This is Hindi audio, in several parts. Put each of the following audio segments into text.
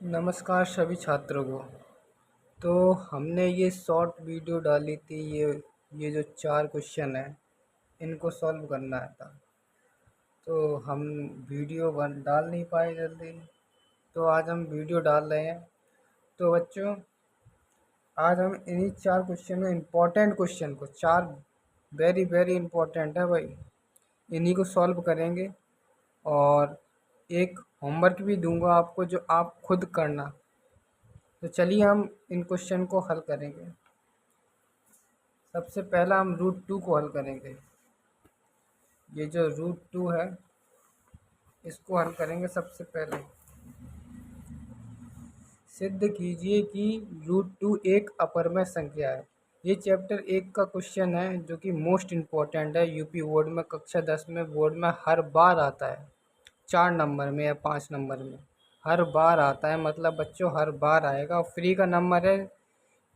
नमस्कार सभी छात्रों को। तो हमने ये शॉर्ट वीडियो डाली थी, ये जो 4 क्वेश्चन हैं इनको सॉल्व करना था। तो हम वीडियो डाल नहीं पाए जल्दी, तो आज हम वीडियो डाल रहे हैं। तो बच्चों, आज हम इन्हीं 4 क्वेश्चन में इम्पोर्टेंट क्वेश्चन को, 4 वेरी वेरी इम्पोर्टेंट है भाई, इन्हीं को सॉल्व करेंगे। और एक होमवर्क भी दूंगा आपको जो आप खुद करना। तो चलिए हम इन क्वेश्चन को हल करेंगे। सबसे पहला हम रूट 2 को हल करेंगे। ये जो रूट 2 है इसको हल करेंगे। सबसे पहले सिद्ध कीजिए कि रूट 2 एक अपरमय संख्या है। ये चैप्टर 1 का क्वेश्चन है जो कि मोस्ट इम्पोर्टेंट है। यूपी बोर्ड में कक्षा 10 में बोर्ड में हर बार आता है, 4 नंबर में या 5 नंबर में हर बार आता है। मतलब बच्चों हर बार आएगा। फ्री का नंबर है।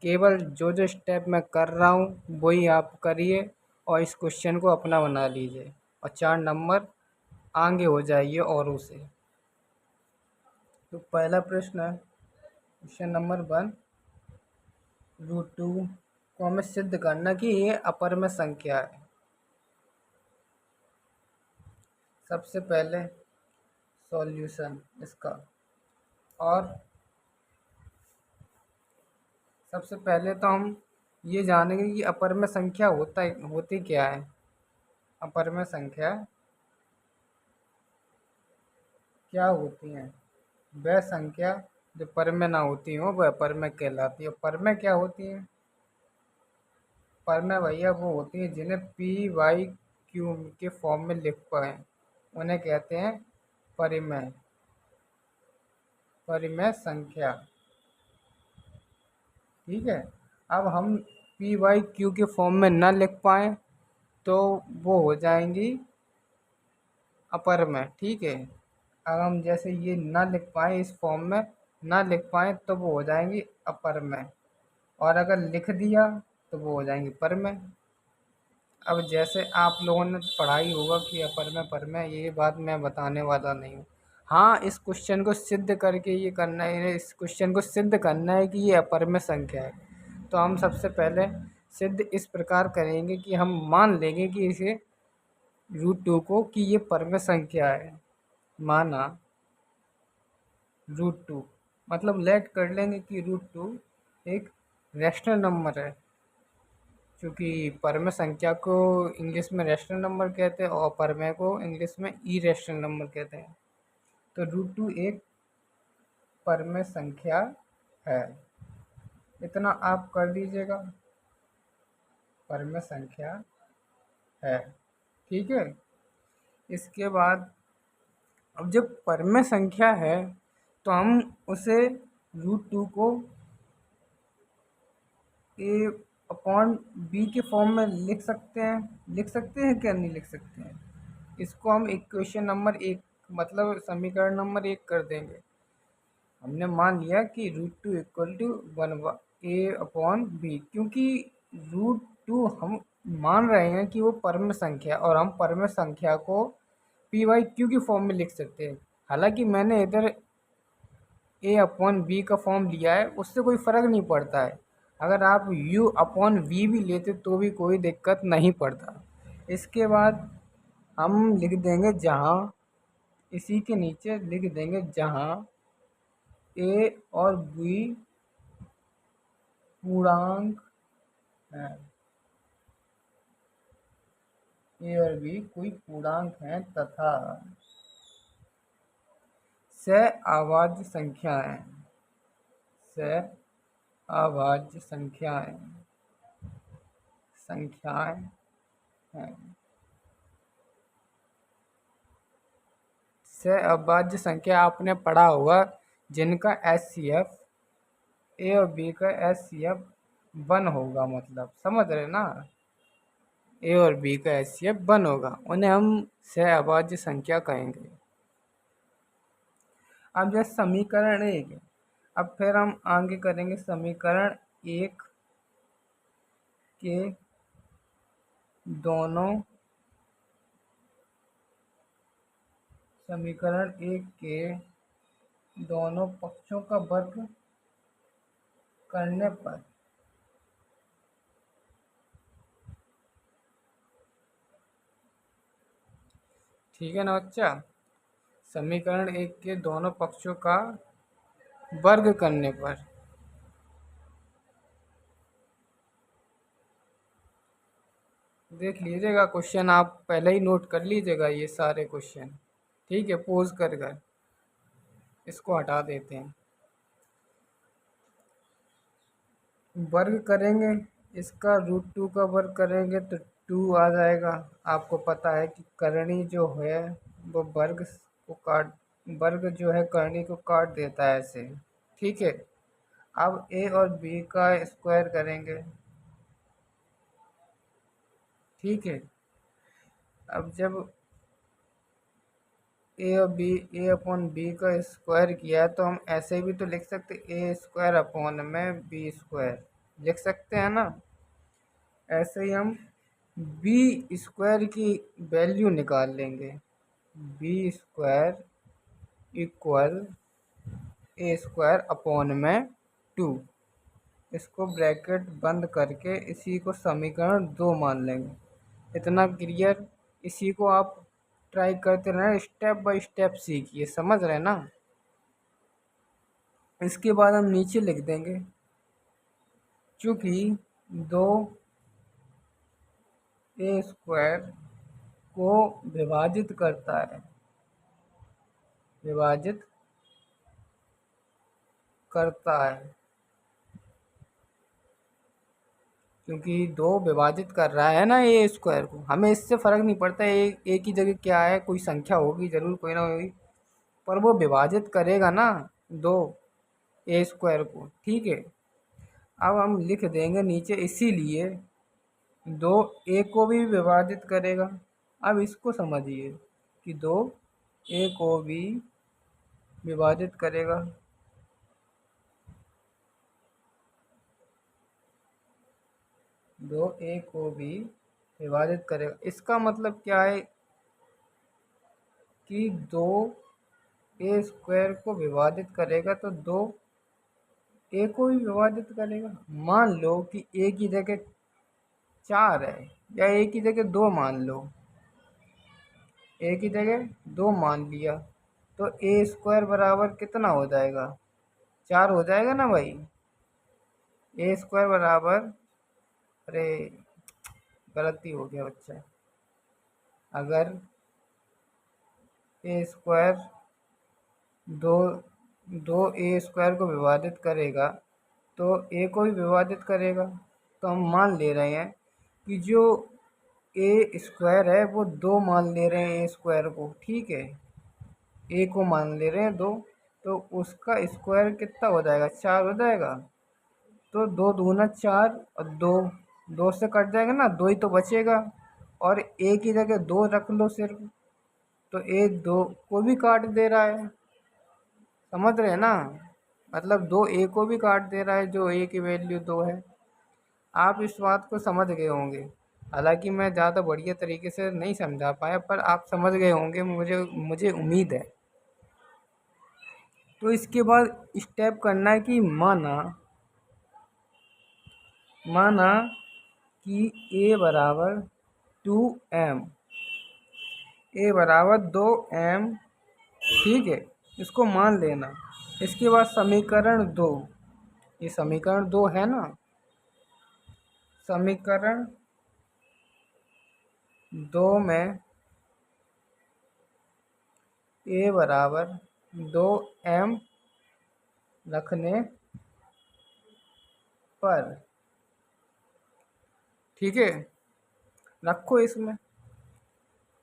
केवल जो जो स्टेप मैं कर रहा हूँ वही आप करिए और इस क्वेश्चन को अपना बना लीजिए और 4 नंबर आगे हो जाइए औरों से। तो पहला प्रश्न है, क्वेश्चन नंबर 1, रूट 2 को हमें सिद्ध करना कि ये अपरमय संख्या है। सबसे पहले सॉल्यूशन इसका, और सबसे पहले तो हम ये जानेंगे कि अपरमय संख्या होती क्या है। अपरमय संख्या क्या होती हैं? वह संख्या जो परमेय ना होती हो वह परमेय कहलाती है। परमेय क्या होती है? परमेय भैया वो होती है जिन्हें पी वाई क्यू के फॉर्म में लिख पाए, उन्हें कहते हैं परिमेय। परिमेय संख्या, ठीक है। अब हम पी वाई क्यू के फॉर्म में न लिख पाए तो वो हो जाएंगी अपरमेय, ठीक है। अब हम जैसे ये ना लिख पाए, इस फॉर्म में ना लिख पाए तो वो हो जाएंगी अपरमेय, और अगर लिख दिया तो वो हो जाएंगी परमेय। अब जैसे आप लोगों ने पढ़ाई होगा कि अपरमेय परमेय, ये बात मैं बताने वाला नहीं हूँ। हाँ, इस क्वेश्चन को सिद्ध करके ये करना है, इस क्वेश्चन को सिद्ध करना है कि ये अपरमेय संख्या है। तो हम सबसे पहले सिद्ध इस प्रकार करेंगे कि हम मान लेंगे कि इसे रूट 2 को कि ये परमेय संख्या है। माना रूट 2, मतलब लेट कर लेंगे कि रूट 2 एक रैशनल नंबर है, क्योंकि परमेय संख्या को इंग्लिश में रैशनल नंबर कहते हैं और परमेय को इंग्लिश में इरेशनल नंबर कहते हैं। तो रूट 2 एक परमेय संख्या है, इतना आप कर दीजिएगा। परमेय संख्या है, ठीक है। इसके बाद अब जब परमेय संख्या है तो हम उसे रूट 2 को ए अपॉन बी के फॉर्म में लिख सकते हैं। लिख सकते हैं क्या नहीं लिख सकते हैं? इसको हम इक्वेशन नंबर 1, मतलब समीकरण नंबर 1 कर देंगे। हमने मान लिया कि root 2 equal to 1 A upon B, क्योंकि रूट 2 हम मान रहे हैं कि वो परम संख्या, और हम परम संख्या को पी वाई क्यू की फॉर्म में लिख सकते हैं। हालांकि मैंने इधर ए अपॉन बी का फॉर्म लिया है, उससे कोई फ़र्क नहीं पड़ता है। अगर आप यू अपॉन वी भी लेते तो भी कोई दिक्कत नहीं पड़ता। इसके बाद हम लिख देंगे जहाँ, इसी के नीचे लिख देंगे जहाँ ए और बी पूर्णांक हैं। ए और बी कोई पूर्णांक हैं तथा सहअभाज्य संख्याएं, सहअभाज्य संख्याएं हैं। सहअभाज्य संख्या आपने पढ़ा होगा जिनका एचसीएफ ए और बी का एचसीएफ 1 होगा, मतलब समझ रहे ना। ए और बी का एचसीएफ 1 होगा, उन्हें हम सहअभाज्य संख्या कहेंगे। अब जैसे समीकरण 1 है, अब फिर हम आगे करेंगे समीकरण 1 के दोनों, समीकरण 1 के दोनों पक्षों का वर्ग करने पर ठीक है ना बच्चा। समीकरण एक के दोनों पक्षों का वर्ग करने पर देख लीजिएगा क्वेश्चन, आप पहले ही नोट कर लीजिएगा ये सारे क्वेश्चन। ठीक है, पोज कर कर इसको हटा देते हैं। वर्ग करेंगे, इसका √2 का वर्ग करेंगे तो 2 आ जाएगा। आपको पता है कि करनी जो है वो वर्ग को काट, वर्ग जो है करनी को काट देता है ऐसे। ठीक है, अब ए और बी का स्क्वायर करेंगे। ठीक है, अब जब ए और बी, ए अपॉन बी का स्क्वायर किया तो हम ऐसे भी तो लिख सकते ए स्क्वायर अपॉन में बी स्क्वायर लिख सकते हैं ना। ऐसे ही हम बी स्क्वायर की वैल्यू निकाल लेंगे। बी स्क्वायर इक्वल ए स्क्वायर अपॉन में 2। इसको ब्रैकेट बंद करके इसी को समीकरण 2 मान लेंगे। इतना क्लियर। इसी को आप ट्राई करते रहें, स्टेप बाय स्टेप सीखिए, समझ रहे ना। इसके बाद हम नीचे लिख देंगे, चूँकि 2 ए स्क्वायर को विभाजित करता है, विभाजित करता है, क्योंकि 2 विभाजित कर रहा है ना ए स्क्वायर को, हमें इससे फ़र्क नहीं पड़ता ए की जगह क्या है, कोई संख्या होगी ज़रूर, कोई ना होगी, पर वो विभाजित करेगा ना 2 ए स्क्वायर को। ठीक है, अब हम लिख देंगे नीचे, इसीलिए 2 ए को भी विभाजित करेगा। अब इसको समझिए कि 2 ए को भी विभाजित करेगा। 2 ए को भी विभाजित करेगा, इसका मतलब क्या है कि 2 ए स्क्वायर को विभाजित करेगा तो 2 ए को भी विभाजित करेगा। मान लो कि ए की जगह 4 है, या ए की जगह 2 मान लो, ए की जगह 2 मान लिया, तो ए स्क्वायर बराबर कितना हो जाएगा, 4 हो जाएगा ना भाई। ए स्क्वायर बराबर, अरे गलती हो गया बच्चा, अगर ए स्क्वायर दो दो ए स्क्वायर को विभाजित करेगा तो ए को भी विभाजित करेगा। तो हम मान ले रहे हैं कि जो ए स्क्वायर है वो 2 मान ले रहे हैं ए स्क्वायर को। ठीक है, ए को मान ले रहे हैं 2, तो उसका स्क्वायर कितना हो जाएगा, 4 हो जाएगा। तो 2 दूना 4 और 2, 2 से कट जाएगा ना, 2 ही तो बचेगा, और ए की जगह 2 रख लो सिर्फ, तो ए 2 को भी काट दे रहा है, समझ रहे हैं ना। मतलब 2 ए को भी काट दे रहा है, जो ए की वैल्यू 2 है। आप इस बात को समझ गए होंगे, हालांकि मैं ज़्यादा बढ़िया तरीके से नहीं समझा पाया, पर आप समझ गए होंगे, मुझे मुझे उम्मीद है। तो इसके बाद स्टेप करना है कि माना कि ए बराबर 2m, ए बराबर 2m। ठीक है, इसको मान लेना। इसके बाद समीकरण 2, ये समीकरण 2 है ना, समीकरण 2 में ए बराबर 2m रखने पर, ठीक है, रखो इसमें,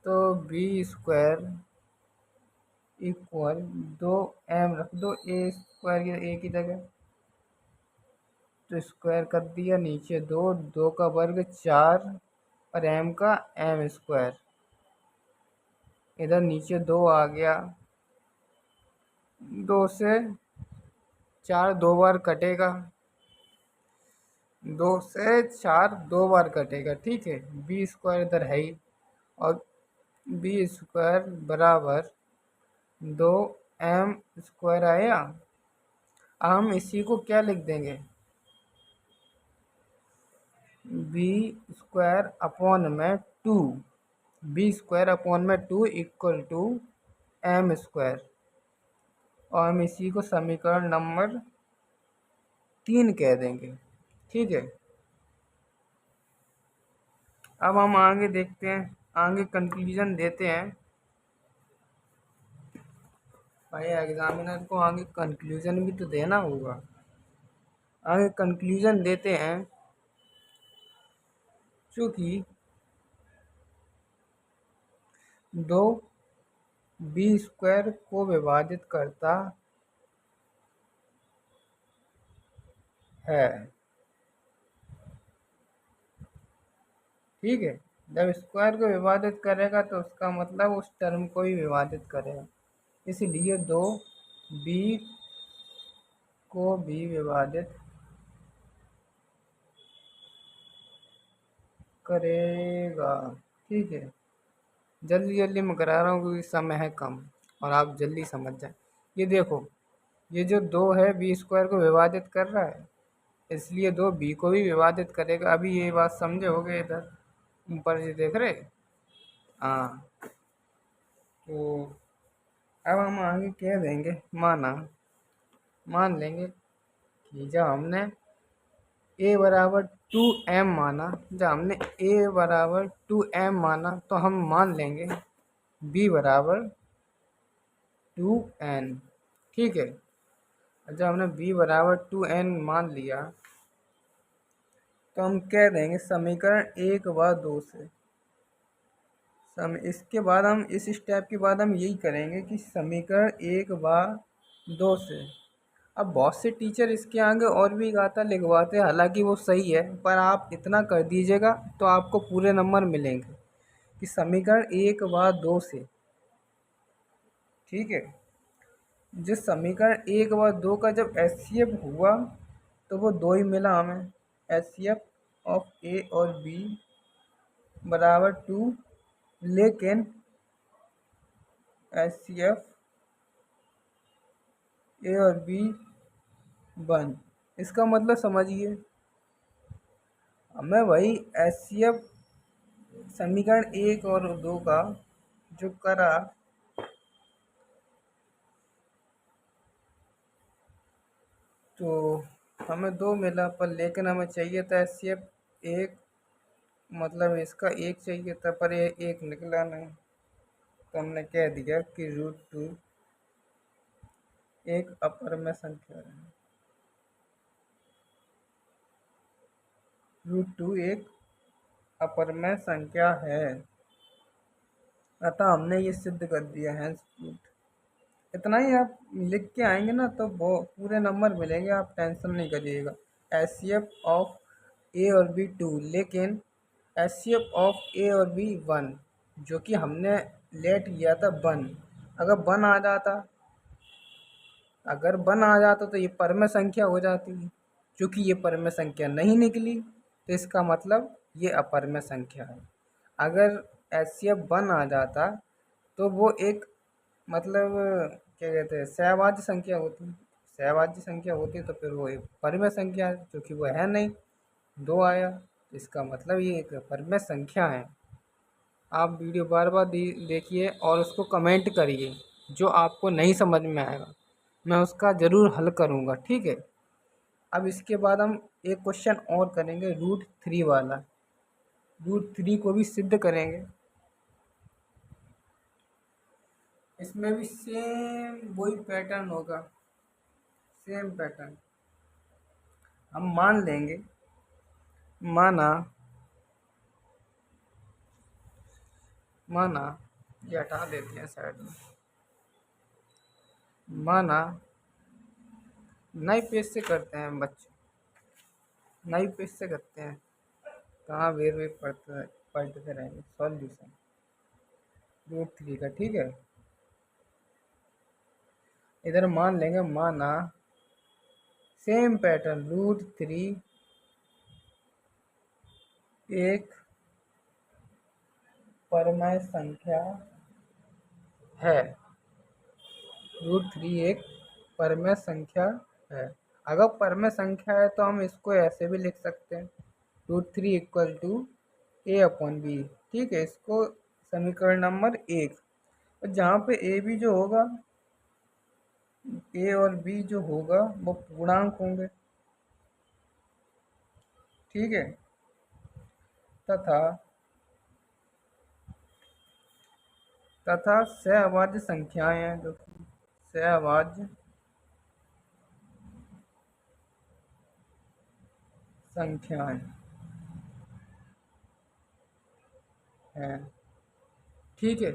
तो बी स्क्वायर इक्वल 2m रख दो ए स्क्वायर की, ए की जगह, तो स्क्वायर कर दिया, नीचे 2, 2 का वर्ग 4 और m का m स्क्वायर, इधर नीचे 2 आ गया, 2 से 4 2 बार कटेगा, 2 से 4 2 बार कटेगा। ठीक है, बी स्क्वायर इधर है ही, और बी स्क्वायर बराबर 2 एम स्क्वायर आया। हम इसी को क्या लिख देंगे, बी स्क्वायर अपॉन में टू, बी स्क्वायर अपॉन में two equal to M square, और हम इसी को समीकरण नंबर 3 कह देंगे। ठीक है, अब हम आगे देखते हैं, आगे कंक्लूजन देते हैं। भाई एग्जामिनर को आगे कंक्लूजन भी तो देना होगा। आगे कंक्लूजन देते हैं, चूँकि दो बी स्क्वायर को विभाजित करता है। ठीक है, जब स्क्वायर को विभाजित करेगा तो उसका मतलब उस टर्म को ही विभाजित करेगा, इसलिए दो बी को भी विभाजित करेगा। ठीक है, जल्दी जल्दी मैं करा रहा हूँ क्योंकि समय है कम और आप जल्दी समझ जाए। ये देखो, ये जो दो है बी स्क्वायर को विभाजित कर रहा है, इसलिए दो बी को भी विभाजित करेगा। अभी ये बात समझे होगे, इधर ऊपर से देख रहे। हाँ, तो अब हम आगे कह देंगे, मान लेंगे कि जब हमने ए बराबर टू एम माना, जब हमने ए बराबर टू एम माना तो हम मान लेंगे बी बराबर टू एन। ठीक है, जब हमने बी बराबर टू एन मान लिया तो हम कह देंगे समीकरण एक व दो से इसके बाद हम इस स्टेप के बाद हम यही करेंगे कि समीकरण एक व दो से। अब बहुत से टीचर इसके आगे और भी गाता लिखवाते हैं, हालांकि वो सही है, पर आप इतना कर दीजिएगा तो आपको पूरे नंबर मिलेंगे कि समीकरण एक व दो से। ठीक है, जिस समीकरण एक व दो का जब एचसीएफ हुआ तो वो दो ही मिला हमें, एचसीएफ ऑफ ए और बी बराबर टू, लेकिन एचसीएफ ए और बी वन। इसका मतलब समझिए, हमें वही एचसीएफ समीकरण एक और दो का जो करा तो हमें दो मिला, पर लेकिन हमें चाहिए था एचसीएफ एक, मतलब इसका एक चाहिए था, पर ये एक निकला नहीं, तो हमने कह दिया कि रूट टू एक अपर में संख्या है, रूट टू एक अपर में संख्या है, अतः हमने ये सिद्ध कर दिया है। इतना ही आप लिख के आएंगे ना तो वो पूरे नंबर मिलेंगे, आप टेंशन नहीं करिएगा। एच सी एफ ऑफ ए और बी टू, लेकिन एच सी एफ ऑफ ए और बी वन, जो कि हमने लेट लिया था वन। अगर वन आ जाता, तो ये परम संख्या हो जाती है, क्योंकि ये परम संख्या नहीं निकली तो इसका मतलब ये अपरम संख्या है। अगर एच सी एफ वन आ जाता तो वो एक, मतलब क्या कहते हैं, सहवाज्य संख्या होती, सहवाज्य संख्या होती तो फिर वो एक परम संख्या है, क्योंकि वो है नहीं, दो आया, तो इसका मतलब ये एक परम संख्या है। आप वीडियो बार बार देखिए और उसको कमेंट करिए, जो आपको नहीं समझ में आएगा मैं उसका ज़रूर हल करूँगा। ठीक है, अब इसके बाद हम एक क्वेश्चन और करेंगे, रूट थ्री वाला, रूट थ्री को भी सिद्ध करेंगे। इसमें भी सेम वही पैटर्न होगा, सेम पैटर्न। हम मान लेंगे, माना माना ये हटा देते हैं साइड में, माना नए पेज से करते हैं बच्चे, नए पेज से करते हैं, कहाँ वेर वेर पढ़ते रहेंगे। सॉल्यूशन रूट थ्री का, ठीक है, इधर मान लेंगे, माना सेम पैटर्न, रूट थ्री एक परमय संख्या है। √3 एक परमेय संख्या है। अगर परमेय संख्या है तो हम इसको ऐसे भी लिख सकते हैं, √3 इक्वल टू a/b। ठीक है, इसको समीकरण नंबर 1। और जहाँ पे ए बी जो होगा, ए और बी जो होगा वो पूर्णांक होंगे। ठीक है, तथा सहअभाज्य संख्याएं हैं, जो सहअभाज्य संख्याएं हैं। ठीक है,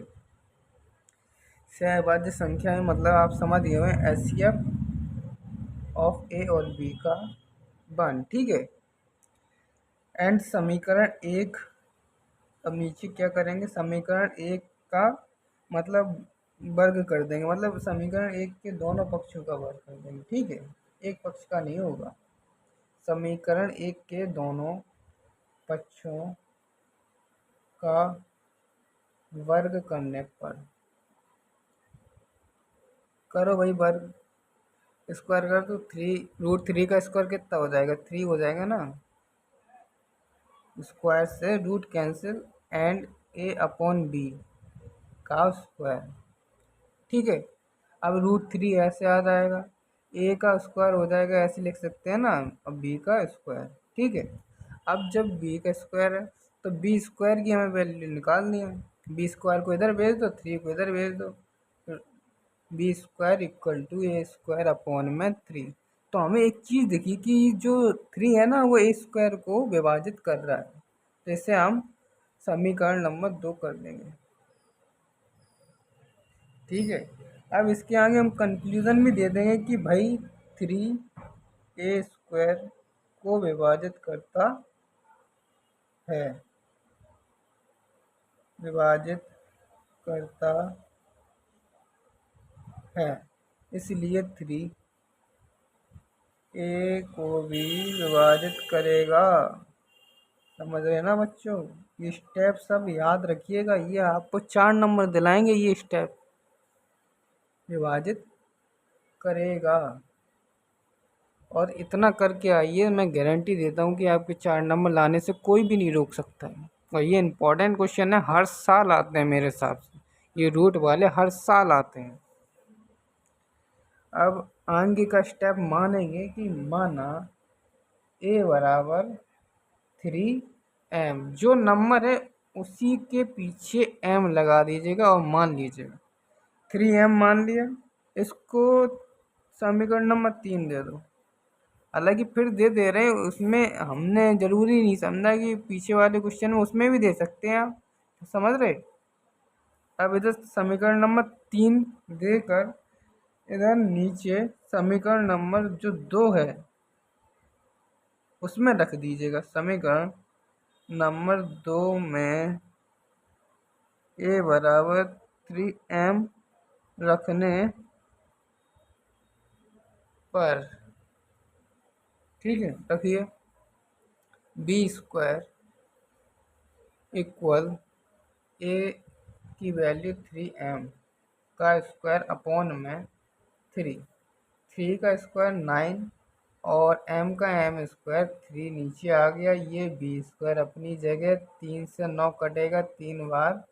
सहअभाज्य संख्याएं मतलब आप समझ गए होंगे, HCF ऑफ ए और बी का वन। ठीक है, एंड समीकरण 1। अब नीचे क्या करेंगे, समीकरण 1 का मतलब वर्ग कर देंगे, मतलब समीकरण 1 के दोनों पक्षों का वर्ग कर देंगे। ठीक है, एक पक्ष का नहीं होगा, समीकरण 1 के दोनों पक्षों का वर्ग करने पर, करो भाई वर्ग, स्क्वायर कर तो √3 का स्क्वायर कितना हो जाएगा, 3 हो जाएगा ना। स्क्वायर से रूट कैंसिल एंड a/b का स्क्वायर। ठीक है, अब √3 ऐसे आ जाएगा, a का स्क्वायर हो जाएगा, ऐसे लिख सकते हैं ना, अब b का स्क्वायर। ठीक है, अब जब b का स्क्वायर है तो b स्क्वायर की हमें वैल्यू निकालनी है। b स्क्वायर को इधर भेज दो, 3 को इधर भेज दो, B square equal to A square upon में 3। तो हमें एक चीज़ देखी कि जो 3 है ना वो ए स्क्वायर को विभाजित कर रहा है, तो इसे हम समीकरण नंबर 2 कर देंगे। ठीक है, अब इसके आगे हम कंक्लूजन भी दे देंगे कि भाई 3 ए स्क्वायर को विभाजित करता है, विभाजित करता है, इसलिए 3 ए को भी विभाजित करेगा। समझ रहे हैं ना बच्चों, ये स्टेप सब याद रखिएगा, ये आपको 4 नंबर दिलाएंगे। ये स्टेप विभाजित करेगा, और इतना करके आइए, मैं गारंटी देता हूँ कि आपके 4 नंबर लाने से कोई भी नहीं रोक सकता है। और ये इम्पोर्टेंट क्वेश्चन है, हर साल आते हैं मेरे हिसाब से, ये रूट वाले हर साल आते हैं। अब आगे का स्टेप मानेंगे कि माना a बराबर 3m, जो नंबर है उसी के पीछे m लगा दीजिएगा और मान लीजिएगा 3m मान लिया। इसको समीकरण नंबर 3 दे दो। हालांकि फिर दे रहे हैं, उसमें हमने ज़रूरी नहीं समझा कि पीछे वाले क्वेश्चन में उसमें भी दे सकते हैं आप, समझ रहे। अब इधर समीकरण नंबर 3 देकर इधर नीचे समीकरण नंबर जो 2 है उसमें रख दीजिएगा। समीकरण नंबर 2 में a बराबर 3m रखने पर, ठीक है, रखिए, बी स्क्वायर इक्वल a की वैल्यू 3m का स्क्वायर अपॉन में 3 का स्क्वायर 9 और m का m स्क्वायर 3 नीचे आ गया। ये बी स्क्वायर अपनी जगह, 3 से 9 कटेगा 3 बार,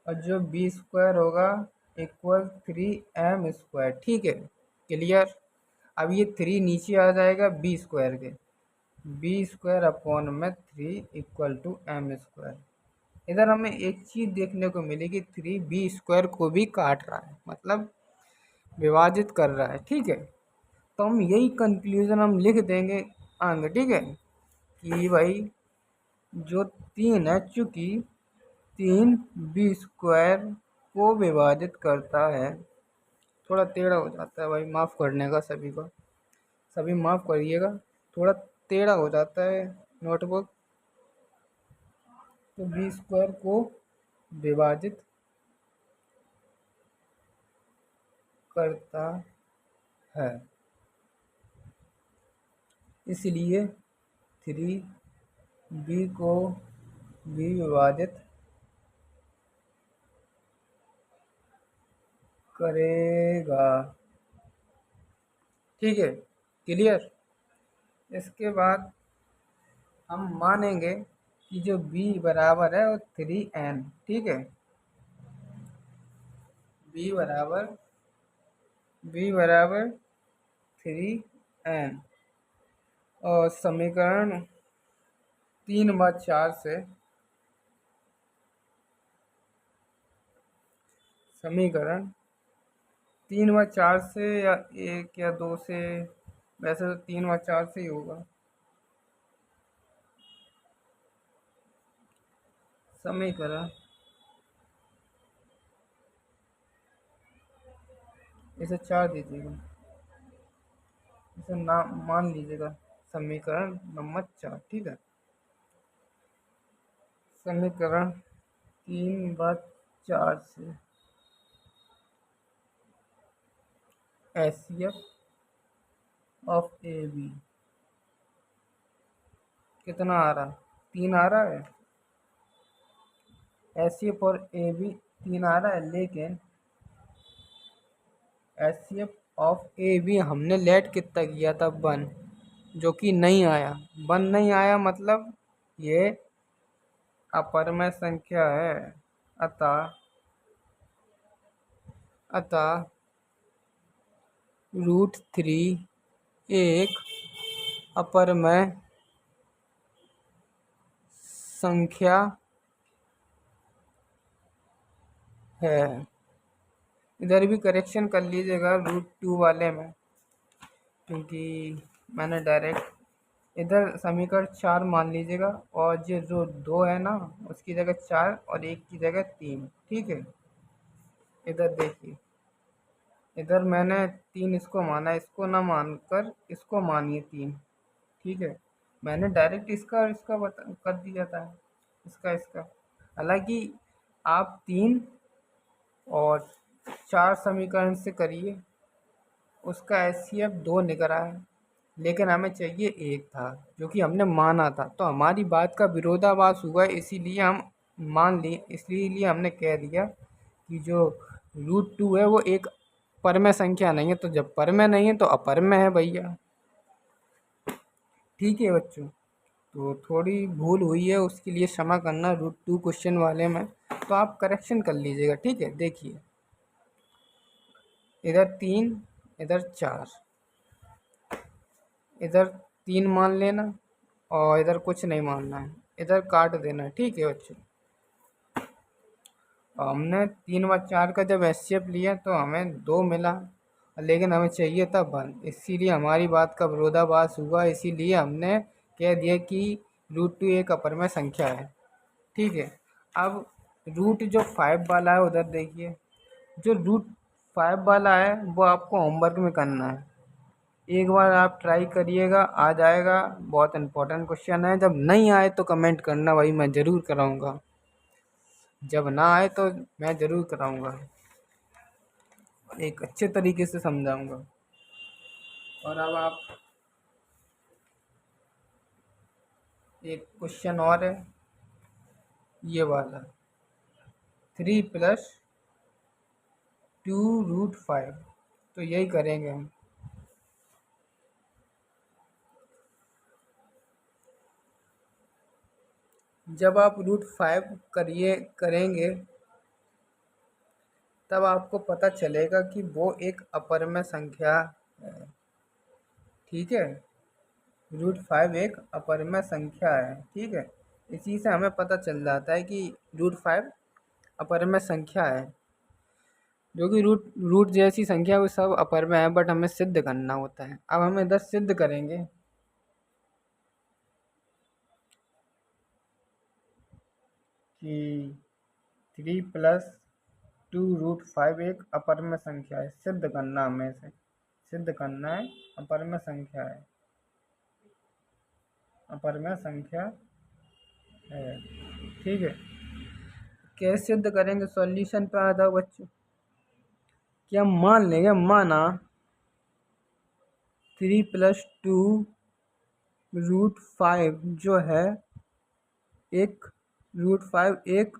और जो बी स्क्वायर होगा इक्वल 3m स्क्वायर। ठीक है, क्लियर। अब ये 3 नीचे आ जाएगा बी स्क्वायर के, बी स्क्वायर अपॉन में 3 इक्वल टू m स्क्वायर। इधर हमें एक चीज़ देखने को मिलेगी, 3 बी स्क्वायर को भी काट रहा है, मतलब विभाजित कर रहा है। ठीक है, तो हम यही कंक्लूजन हम लिख देंगे आगे। ठीक है, कि भाई जो 3 है, चूँकि 3 बी स्क्वायर को विभाजित करता है, थोड़ा टेढ़ा हो जाता है भाई, माफ़ करने का सभी को, सभी माफ़ करिएगा, थोड़ा टेढ़ा हो जाता है नोटबुक। तो बी स्क्वायर को विभाजित करता है, इसलिए 3 बी को भी विभाजित करेगा। ठीक है, क्लियर। इसके बाद हम मानेंगे कि जो b बराबर है वो 3n, ठीक है। b बराबर 3n, और समीकरण 3/4 से, समीकरण 3/4 से या 1 या 2 से, वैसे तो 3/4 से ही होगा। समीकरण, इसे 4 दीजिएगा, इसे नाम मान लीजिएगा समीकरण नंबर 4, ठीक है। समीकरण 3/4 से HCF ऑफ AB कितना आ रहा, 3 आ रहा है। HCF और AB 3 आ रहा है, लेकिन HCF ऑफ AB हमने लेट कितना किया था, 1, जो कि नहीं आया। 1 नहीं आया मतलब ये अपरमय संख्या है। अतः √3 एक अपरमय संख्या है। इधर भी करेक्शन कर लीजिएगा √2 वाले में, क्योंकि मैंने डायरेक्ट इधर समीकरण 4 मान लीजिएगा, और ये जो 2 है ना, उसकी जगह 4 और 1 की जगह 3, ठीक है। इधर देखिए, इधर मैंने 3 इसको माना, इसको ना मानकर इसको मानिए 3, ठीक है। मैंने डायरेक्ट इसका और इसका बता कर दिया था, इसका। हालांकि आप 3 और 4 समीकरण से करिए, उसका HCF 2 निकल आया है, लेकिन हमें चाहिए 1 था जो कि हमने माना था। तो हमारी बात का विरोधाभास हुआ, इसीलिए हम मान लिए, इसलिए हमने कह दिया कि जो √2 है वो एक परमेय संख्या नहीं है। तो जब परमेय नहीं है तो अपरमेय है भैया, ठीक है बच्चों। तो थोड़ी भूल हुई है, उसके लिए क्षमा करना √2 क्वेश्चन वाले में, तो आप करेक्शन कर लीजिएगा, ठीक है। देखिए, इधर 3, इधर 4, इधर 3 मान लेना और इधर कुछ नहीं मानना है, इधर काट देना, ठीक है बच्चों। हमने 3/4 का जब HCF लिया तो हमें 2 मिला, लेकिन हमें चाहिए था 1, इसीलिए हमारी बात का विरोधाभास हुआ। इसीलिए हमने कह दिया कि √2 एक अपरमय संख्या है, ठीक है। अब रूट जो 5 वाला है उधर देखिए, जो √5 वाला है वो आपको होमवर्क में करना है। एक बार आप ट्राई करिएगा, आ जाएगा। बहुत इंपॉर्टेंट क्वेश्चन है। जब नहीं आए तो कमेंट करना भाई, मैं ज़रूर कराऊंगा। जब ना आए तो मैं ज़रूर कराऊंगा, एक अच्छे तरीके से समझाऊंगा। और अब आप, एक क्वेश्चन और है ये वाला, 3+2√5, तो यही करेंगे हम। जब आप √5 करेंगे तब आपको पता चलेगा कि वो एक अपरमय संख्या है, ठीक है। √5 एक अपरमय संख्या है, ठीक है। इसी से हमें पता चल जाता है कि √5 अपरमय संख्या है, जो कि रूट जैसी संख्या वो सब अपरमय है, बट हमें सिद्ध करना होता है। अब हम इधर सिद्ध करेंगे कि 3+2√5 एक अपरमय संख्या है। सिद्ध करना, हमें से सिद्ध करना है अपरमय संख्या है, अपरमय संख्या है, ठीक है। कैसे सिद्ध करेंगे, सॉल्यूशन पे आ जाओ बच्चों। क्या मान लेंगे, माना 3+2√5 जो है एक √5 एक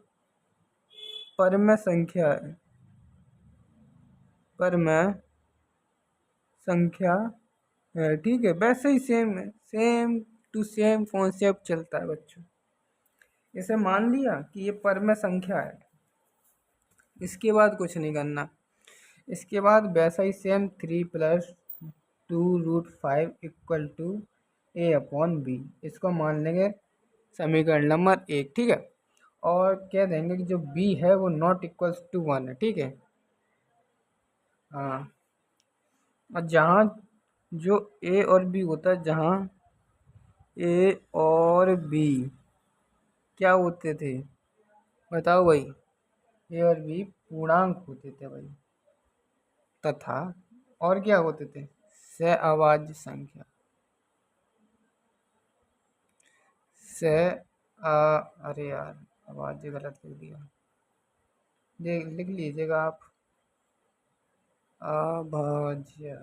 परमेय संख्या है, परमेय संख्या ठीक है, वैसे ही सेम है, सेम टू सेम कॉन्सेप्ट चलता है बच्चों। इसे मान लिया कि ये परम संख्या है, इसके बाद कुछ नहीं करना। इसके बाद वैसा ही सेम 3 + 2√5 = a/b, इसको मान लेंगे समीकरण नंबर 1। ठीक है, और कह देंगे कि जो b है वो नॉट इक्वल्स टू 1 है। ठीक है, हाँ, और जहाँ जो a और b होता है, जहाँ a और b क्या होते थे, बताओ भाई। a और b पूर्णांक होते थे भाई, तथा और क्या होते थे, सहअभाज्य संख्या। से अरे यार, अभाज्य गलत लिख दिया, लिख लीजिएगा आप, अभाज्य।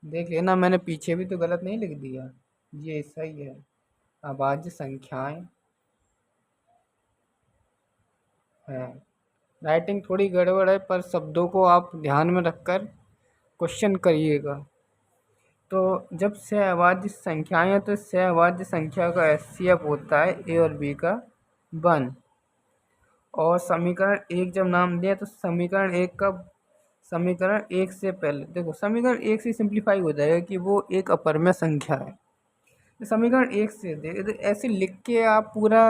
देख लेना, मैंने पीछे भी तो गलत नहीं लिख दिया, ये सही है। अभाज्य संख्याएं हैं, राइटिंग थोड़ी गड़बड़ है, पर शब्दों को आप ध्यान में रखकर क्वेश्चन करिएगा। तो जब सहअभाज्य संख्याएं हैं, तो सहअभाज्य संख्या का एचसीएफ होता है ए और बी का 1। और समीकरण 1 जब नाम दिया, तो समीकरण एक से पहले देखो, समीकरण 1 से सिंप्लीफाई हो जाएगा कि वो एक अपरमेय संख्या है। तो समीकरण 1 से तो ऐसे लिख के आप पूरा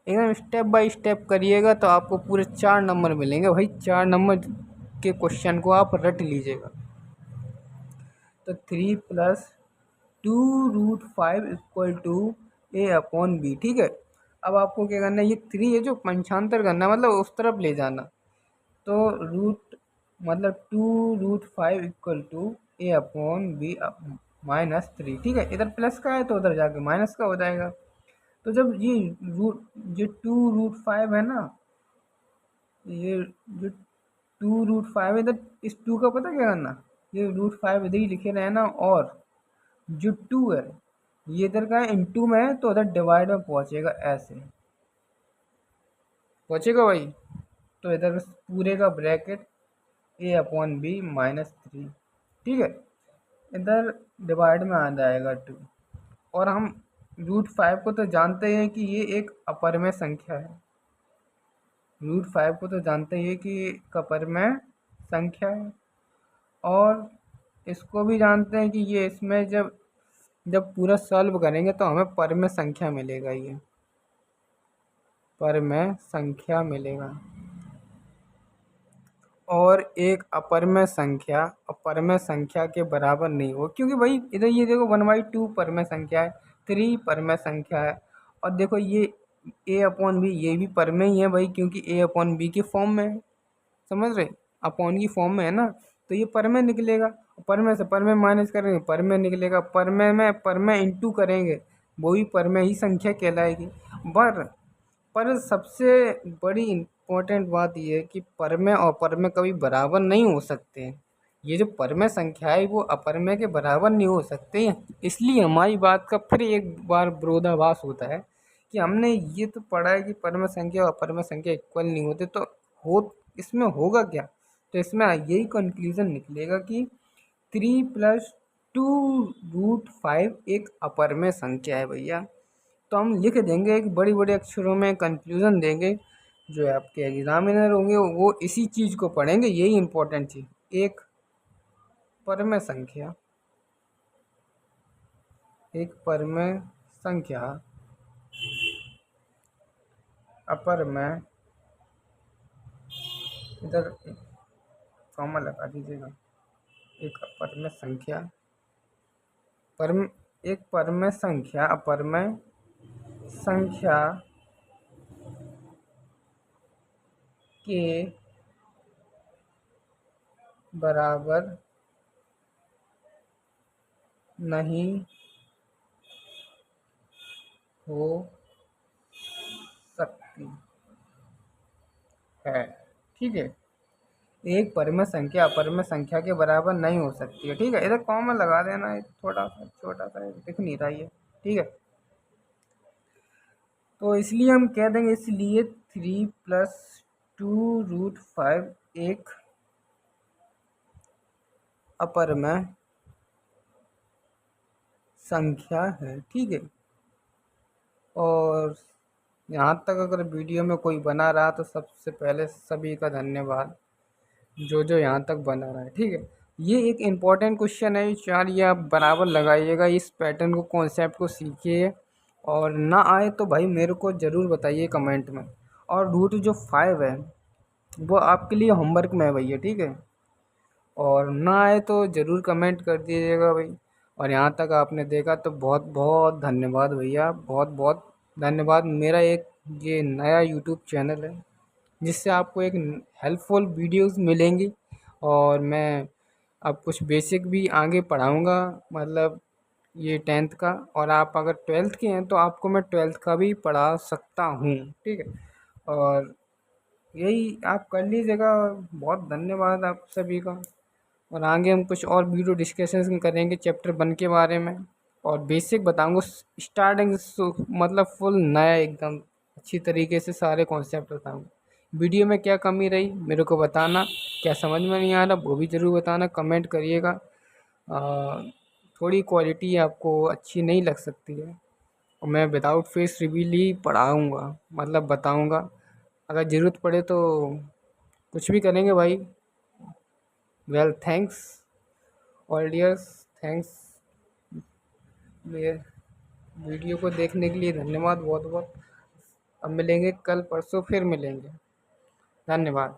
एकदम स्टेप बाय स्टेप करिएगा, तो आपको पूरे 4 नंबर मिलेंगे भाई। 4 नंबर के क्वेश्चन को आप रट लीजिएगा। तो 3 + 2√5 = a/b। ठीक है, अब आपको क्या करना है, ये 3 है जो पंचांतर करना है, मतलब उस तरफ ले जाना। तो रूट मतलब 2√5 = a/b -3। ठीक है, इधर प्लस का है तो उधर जाके माइनस का हो जाएगा। तो जब ये 2√5 है ना, ये जो 2√5 इधर, इस 2 का पता क्या करना, ये √5 इधर ही लिखे रहे ना, और जो 2 है ये इधर का है, इनटू में है, तो उधर डिवाइड में पहुंचेगा, ऐसे पहुंचेगा भाई। तो इधर पूरे का ब्रैकेट a/b -3। ठीक है, इधर डिवाइड में आ जाएगा 2। और हम √5 को तो जानते हैं कि ये एक अपरमेय संख्या है। √5 को तो जानते ही है कि ये एक अपरमेय संख्या है। और इसको भी जानते हैं कि ये इसमें जब जब पूरा सॉल्व करेंगे तो हमें परमेय संख्या मिलेगा, ये परमेय संख्या मिलेगा। और एक अपरमेय संख्या के बराबर नहीं हो, क्योंकि भाई इधर ये देखो 1/2 परमेय संख्या है, 3 परमेय संख्या है, और देखो ये a/b ये भी परमेय ही है भाई, क्योंकि a/b के फॉर्म में है, समझ रहे, अपॉन की फॉर्म में है ना, तो ये परमेय निकलेगा। परमेय से परमेय माइनस करेंगे, परमेय निकलेगा। परमेय में परमेय इंटू करेंगे, वो भी परमेय ही संख्या कहलाएगी। पर सबसे बड़ी इम्पोर्टेंट बात ये है कि परमेय और परमेय कभी बराबर नहीं हो सकते हैं। ये जो परमेय संख्या है वो अपरमेय के बराबर नहीं हो सकते हैं। इसलिए हमारी बात का फिर एक बार विरोधाभास होता है कि हमने ये तो पढ़ा है कि परमेय संख्या और अपरमेय संख्या इक्वल नहीं होते, तो हो इसमें होगा क्या, तो इसमें यही कंक्लूजन निकलेगा कि 3 + 2√5 एक अपरमेय संख्या है भैया। तो हम लिख देंगे एक बड़ी बड़े अक्षरों में, कंक्लूजन देंगे। जो आपके एग्जामिनर होंगे वो इसी चीज़ को पढ़ेंगे, यही इम्पोर्टेंट चीज़। एक परमेय संख्या, एक परमेय संख्या अपरमेय, इधर कॉमा लगा दीजिएगा, एक अपरमेय संख्या परम एक परमेय संख्या अपरमेय संख्या के बराबर नहीं हो सकती है। ठीक है, एक परमेय संख्या अपरमेय संख्या के बराबर नहीं हो सकती है। ठीक है, इधर कॉमा लगा देना, एक थोड़ा सा छोटा सा, दिख नहीं रहा ये। ठीक है, तो इसलिए हम कह देंगे, इसलिए 3 + 2√5 एक अपरमेय संख्या है, ठीक है। और यहाँ तक अगर वीडियो में कोई बना रहा तो सबसे पहले सभी का धन्यवाद, जो जो यहाँ तक बना रहा है, ठीक है। ये एक इम्पॉर्टेंट क्वेश्चन है, चार ये आप बराबर लगाइएगा, इस पैटर्न को, कॉन्सेप्ट को सीखिए। और ना आए तो भाई मेरे को ज़रूर बताइए कमेंट में। और रूट जो 5 है वो आपके लिए होमवर्क में है भैया, ठीक है। और ना आए तो ज़रूर कमेंट कर दीजिएगा भाई। और यहाँ तक आपने देखा तो बहुत बहुत धन्यवाद भैया, बहुत बहुत धन्यवाद। मेरा एक ये नया यूट्यूब चैनल है जिससे आपको एक हेल्पफुल वीडियोस मिलेंगी। और मैं अब कुछ बेसिक भी आगे पढ़ाऊँगा, मतलब ये 10th का। और आप अगर 12th के हैं तो आपको मैं 12th का भी पढ़ा सकता हूँ, ठीक है। और यही आप कर लीजिएगा। बहुत धन्यवाद आप सभी का। और आगे हम कुछ और वीडियो डिस्कशन करेंगे चैप्टर 1 के बारे में। और बेसिक बताऊंगा स्टार्टिंग से, मतलब फुल नया एकदम अच्छी तरीके से सारे कॉन्सेप्ट बताऊंगा। वीडियो में क्या कमी रही मेरे को बताना, क्या समझ में नहीं आ रहा वो भी ज़रूर बताना, कमेंट करिएगा। थोड़ी क्वालिटी आपको अच्छी नहीं लग सकती है, और मैं विदाउट फेस रिवील ही पढ़ाऊँगा, मतलब बताऊँगा। अगर ज़रूरत पड़े तो कुछ भी करेंगे भाई। Well thanks all dears, thanks ये वीडियो को देखने के लिए धन्यवाद बहुत बहुत। अब मिलेंगे कल परसों, फिर मिलेंगे। धन्यवाद।